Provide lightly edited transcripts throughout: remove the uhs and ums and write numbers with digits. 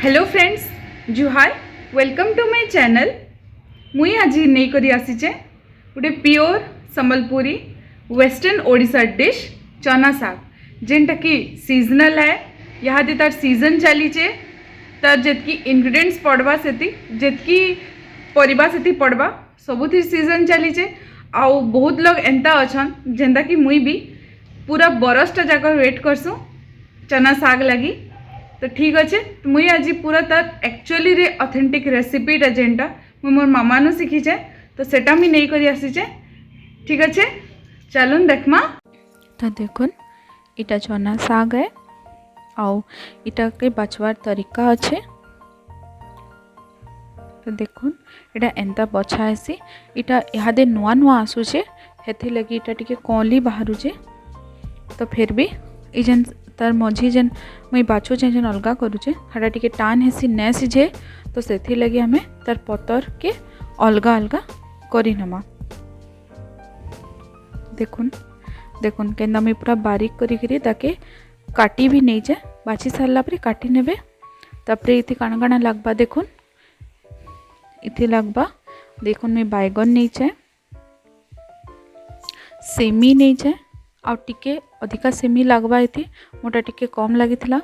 Hello friends, जुहार। Welcome to my channel. मुई आज नहीं करी आसीचे गोटे pure Sambalpuri western Odisha dish चना साग जेनटा कि सीजनल है। यहाँ तार सीजन चलीचे तार जितकी इंग्रेडिएंट्स पड़वा सेति जितकी परिबा सेति पड़वा सबुथि सीजन चलीचे। आउ बहुत लोग एंता अछन जेंता कि मुई भी पूरा बरसटा जाक वेट करसु चना साग लगी। तो ठीक अच्छे, मुई आज पूरा तार एक्चुअली रे ऑथेंटिक रेसिपीटा जेनटा मुई मोर मामानु शिखीचे तो सेटा मुई नहीं करी आसीचे। ठीक अच्छे, चलुन देखमा। तो देखुन इटा चना साग है आउ इटा के बचवार तरीका अच्छे। तो देखुन इटा एंता बछा हेसी। इटा इहादे नुआ नुआ आसुचे हेथि लगी इटा टिके कौली बाहरुचे। तो फिर भी ई जेन तार मझी जेन मुई बाछुचे जेन अलगा करुचे हाटा टिके टान हेसी न सिझे तो सेथि लगी हमें तार पतर के अलगा अलगा करी नमा। देखुन देखुन केंदा मुई पूरा बारीक करी ताके काटी भी नहीं जाए। बाछी सारला परे काटी नेबे। तापरे इति काना काना लागबा देखुन इति लागबा। देखुन मुई बैगन नहीं जाए, सेमी नहीं जाए आ टिके अधिका सेमी लागबा। इति मोटा टिके कम लागिथिला।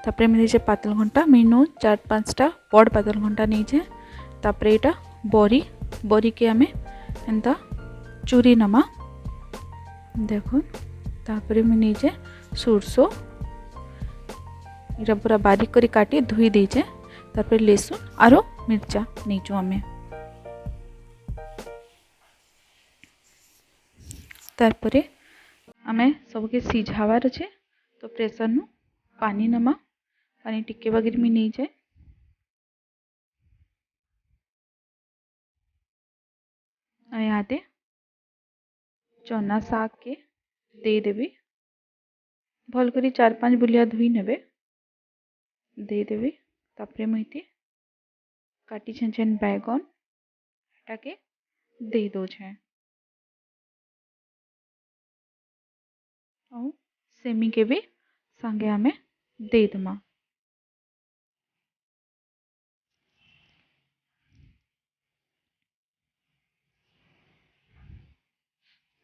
तापरे मैं जे पातल घंटा मीनू 4-5टा बड़ पातल घंटा नहीं जाए। तापरे इटा बरी बरी के हमें एंता चूरी नमा। देखो तापरे मैं नीचे सुरसो इरा पूरा बारीक करी काटी धुई दीजे। तापरे लहसुन आरो मिर्चा नीचो हमें। तारपरे हमें सबके सीझावार अच्छे तो प्रेसर नु पानी नमा। पानी टिके बगैर में नहीं जाए। यादे चना साग के दे देवी भल करी 4-5 बुलिया धुई नेबे दे देवी। तापरे मुझे काटी छेन बैगन के दे दो छे और सेमी के भी संगे हमें दे दमा।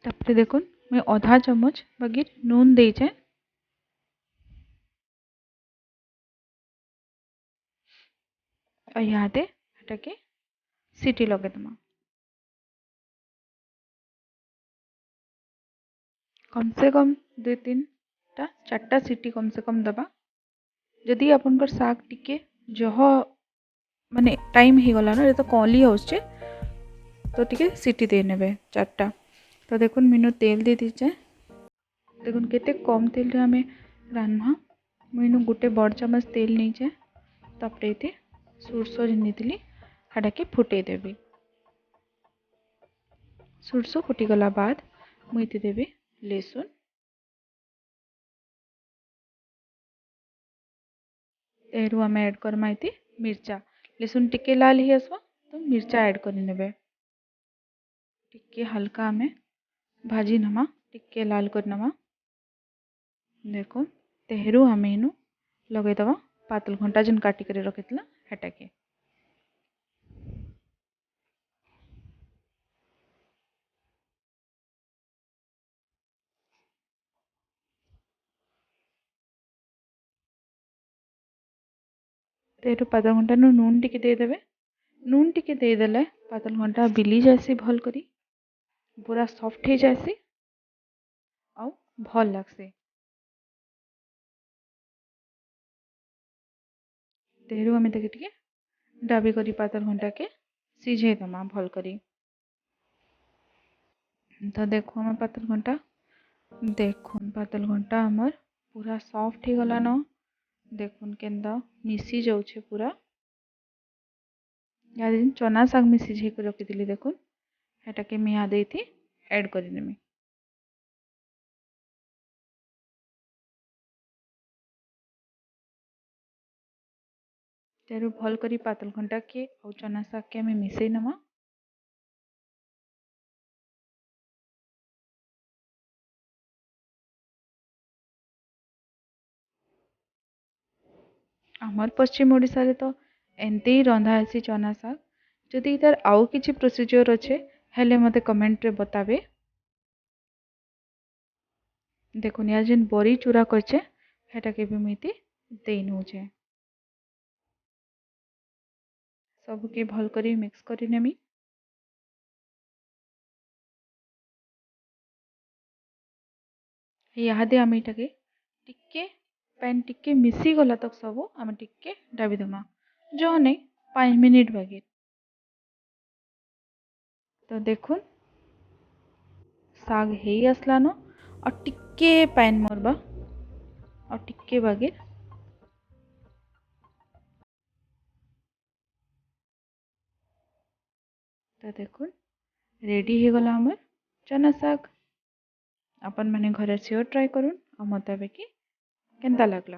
तापरे देखुन मैं आधा चम्मच बगैर नून दे छे। और यादे हटा के सीटी लगे दमा। कम से कम 2-3-4टा सीटी कम से कम दबा। जदि आपनकर साग टिके जह माने टाइम ही गला ना तो कौली होचे तो टिके सीटी दे नेबे 4टा। तो देखुन मीनू तेल दे दीचे। देखुन केते कम तेल रे हमें रान्हा। मीनू गोटे बड़ चम्मच तेल नहीं जाए। तापरे इते सुरसो जेनितिली हाटा के फुटे देबी। सुरसो फुटी गला बाद मुई इते देबी लहसुन एरू हमें ऐड करमा इति मिर्चा। लहसुन टिके लाल ही आसवा तो मिर्चा ऐड कर नेबे। टिके हल्का हमें भाजी नमा टिके लाल कर नमा। देखो तेहरू हमें इनु लगे दवा पातल घंटा जन काटी करे रखितला हेटा के। तेहरू पातल घंटा नु नून टिके दे देबे। नून टिके दे देले पातल घंटा बिली जासी भल करी पूरा सॉफ्ट हो जासी आउ भल लागसी। तेहरू हमें देखे टिके डाबी करी पातल घंटा के सीझे दमा भल करी। तो देखो हम पातल घंटा हमर पूरा सॉफ्ट ही गला न। देखुन केंदा मिसी जाउछे पूरा। या दिन चना साग में सिझे के रखी देखुन हेटा के मैं यहाँ थी ऐड कर देमी। तेरू भल करी पातल घंटा के और चना साग के हमें मिसई नमा। आमर पश्चिम ओडिशा रे तो एंते ही रंधा हेसी चना शाग जदि तार आउ किछि प्रोसीजर अच्छे हेले मते कमेंट रे बताबे। देखुन या जेन बरी चूरा करछे हेटा के भी मुइती देई नउछे सब के भल करी मिक्स करी नेमी। यादे आम इटाके टिके पैन टिके मिसी गला तक सब आम टिके डाबी दमा जो नहीं 5 मिनिट बागे। तो देखुन साग हेई आसलान और टिके पैन मरबा और टिके बागे। तो देखुन रेडी हो गला हमर चना साग। अपन मैंने घरे श्योर ट्राई करूँ और बताबे कि केंता लगला।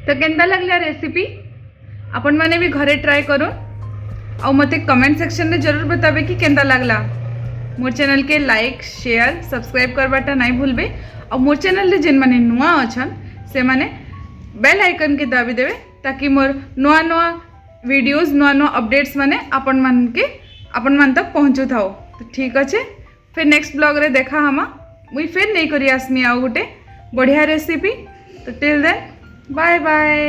तो केंता लगला रेसिपी अपन मैंने भी घरे ट्राई करूँ और मते कमेंट सेक्शन में जरूर बताबे कि केंता लगला। मोर चैनल के लाइक शेयर सब्सक्राइब करवाटा नहीं भूलबे और मोर चैनल रे जेन माने नुआ अछन से माने बेल आइकन के दाबी देवे ताकि मोर नुआ नुआ वीडियोस नुआ नुआ अपडेट्स माने अपन मन तक पहुँचू थाओ। तो ठीक अच्छे फिर नेक्स्ट ब्लॉग रे देखा हमा मुई फिर नहीं करी आसमी आउ गोटे बढ़िया रेसिपी। तो टिल देन बाय बाय।